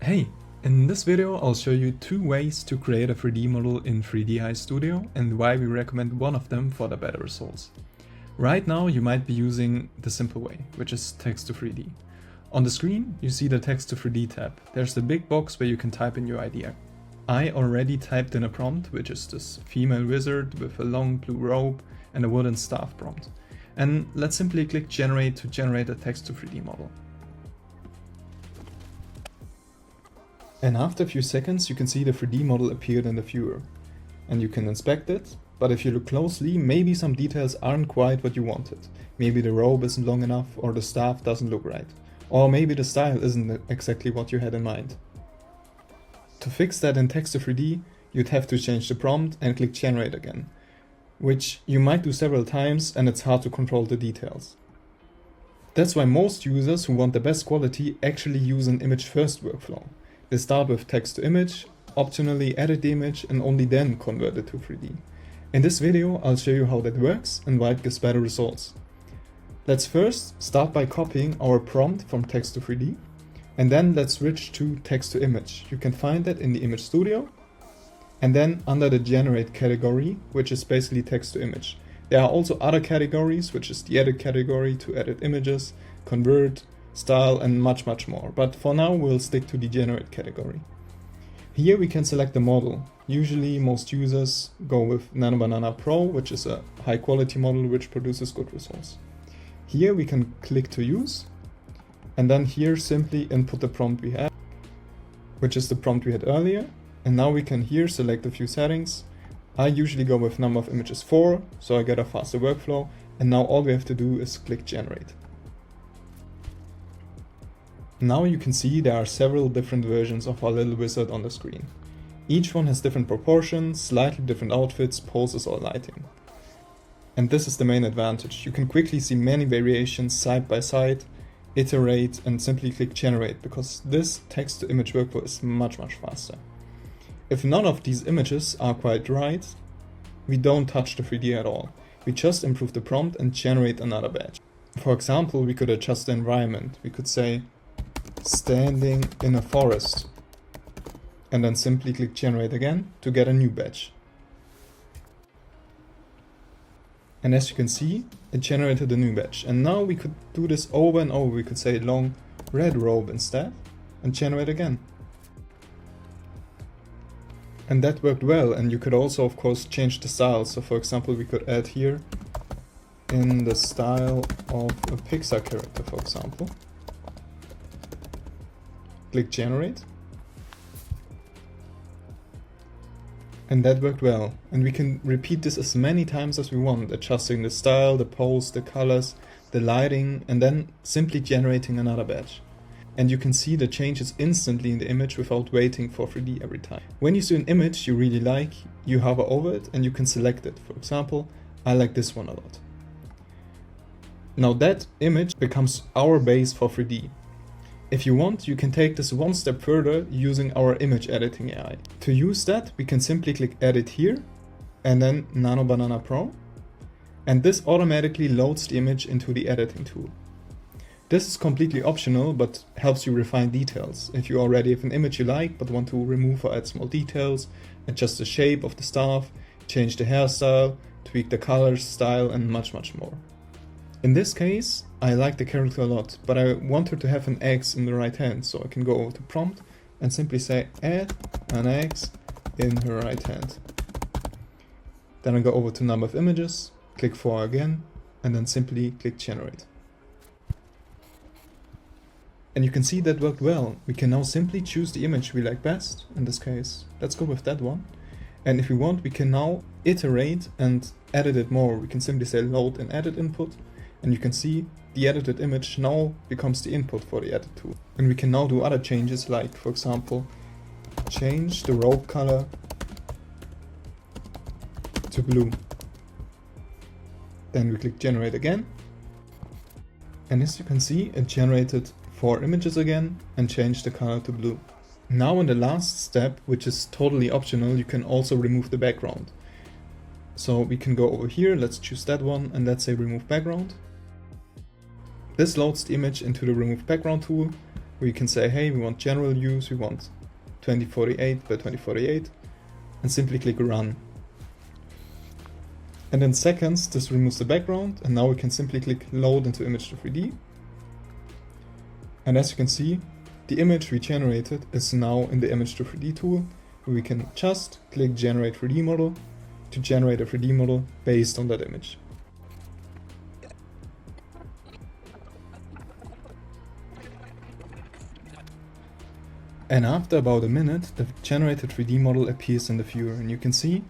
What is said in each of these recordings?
Hey, in this video I'll show you two ways to create a 3D model in 3ds Studio and why we recommend one of them for the better results. Right now you might be using the simple way, which is text to 3D. On the screen you see the text to 3D tab. There's the big box where you can type in your idea. I already typed in a prompt, which is this female wizard with a long blue robe and a wooden staff prompt. And let's simply click generate to generate a text to 3D model. And after a few seconds you can see the 3D model appeared in the viewer. And you can inspect it, but if you look closely, maybe some details aren't quite what you wanted. Maybe the robe isn't long enough, or the staff doesn't look right. Or maybe the style isn't exactly what you had in mind. To fix that in text to 3D, you'd have to change the prompt and click generate again, which you might do several times and it's hard to control the details. That's why most users who want the best quality actually use an image first workflow. They start with text to image, optionally edit the image and only then convert it to 3D. In this video I'll show you how that works and why it gives better results. Let's first start by copying our prompt from text to 3D and then let's switch to text to image. You can find that in the Image Studio and then under the generate category, which is basically text to image. There are also other categories, which is the edit category to edit images, convert, style and much more, but for now we'll stick to the generate category. Here we can select the model. Usually most users go with Nano Banana Pro, which is a high quality model which produces good results. Here we can click to use and then here simply input the prompt we had, which is the prompt we had earlier, and now we can here select a few settings. I usually go with number of images 4, so I get a faster workflow, and now all we have to do is click generate. Now you can see there are several different versions of our little wizard on the screen. Each one has different proportions, slightly different outfits, poses or lighting. And this is the main advantage. You can quickly see many variations side by side, iterate and simply click generate, because this text to image workflow is much faster. If none of these images are quite right, we don't touch the 3D at all. We just improve the prompt and generate another batch. For example, we could adjust the environment. We could say standing in a forest and then simply click generate again to get a new batch. And as you can see, it generated a new batch. And now we could do this over and over. We could say long red robe instead and generate again. And that worked well, and you could also of course change the style. So for example we could add here in the style of a Pixar character, for example. Click generate. And that worked well. And we can repeat this as many times as we want, adjusting the style, the pose, the colors, the lighting, and then simply generating another batch. And you can see the changes instantly in the image without waiting for 3D every time. When you see an image you really like, you hover over it and you can select it. For example, I like this one a lot. Now that image becomes our base for 3D. If you want, you can take this one step further using our image editing AI. To use that, we can simply click edit here and then Nano Banana Pro. And this automatically loads the image into the editing tool. This is completely optional, but helps you refine details. If you already have an image you like, but want to remove or add small details, adjust the shape of the staff, change the hairstyle, tweak the colors, style, and much more. In this case, I like the character a lot, but I want her to have an X in the right hand, so I can go over to prompt and simply say add an X in her right hand. Then I go over to number of images, click 4 again, and then simply click generate. And you can see that worked well. We can now simply choose the image we like best. In this case, let's go with that one. And if we want, we can now iterate and edit it more. We can simply say load and edit input. And you can see the edited image now becomes the input for the edit tool. And we can now do other changes, like for example, change the robe color to blue. Then we click generate again. And as you can see, it generated 4 images again and changed the color to blue. Now in the last step, which is totally optional, you can also remove the background. So we can go over here, let's choose that one and let's say remove background. This loads the image into the remove background tool where you can say, hey, we want general use, we want 2048 by 2048, and simply click run. And in seconds, this removes the background, and now we can simply click load into image to 3D. And as you can see, the image we generated is now in the image to 3D tool, where we can just click generate 3D model to generate a 3D model based on that image. And after about a minute, the generated 3D model appears in the viewer, and you can see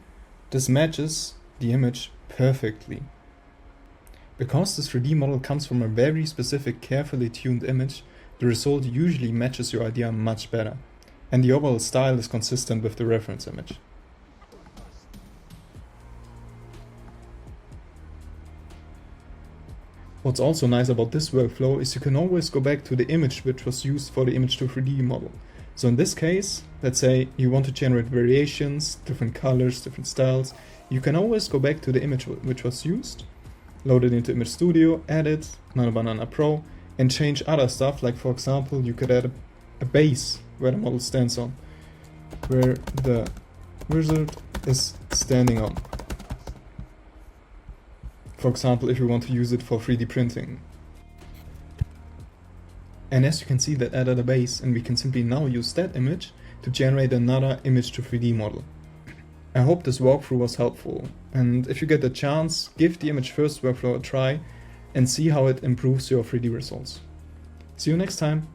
this matches the image perfectly. Because this 3D model comes from a very specific, carefully tuned image, the result usually matches your idea much better, and the overall style is consistent with the reference image. What's also nice about this workflow is you can always go back to the image which was used for the image to 3D model. So in this case, let's say you want to generate variations, different colors, different styles, you can always go back to the image which was used, load it into Image Studio, edit, Nano Banana Pro, and change other stuff, like for example, you could add a base where the model stands on, where the wizard is standing on. For example, if you want to use it for 3D printing. And as you can see, that added a base, and we can simply now use that image to generate another image to 3D model. I hope this walkthrough was helpful, and if you get the chance, give the image first workflow a try and see how it improves your 3D results. See you next time!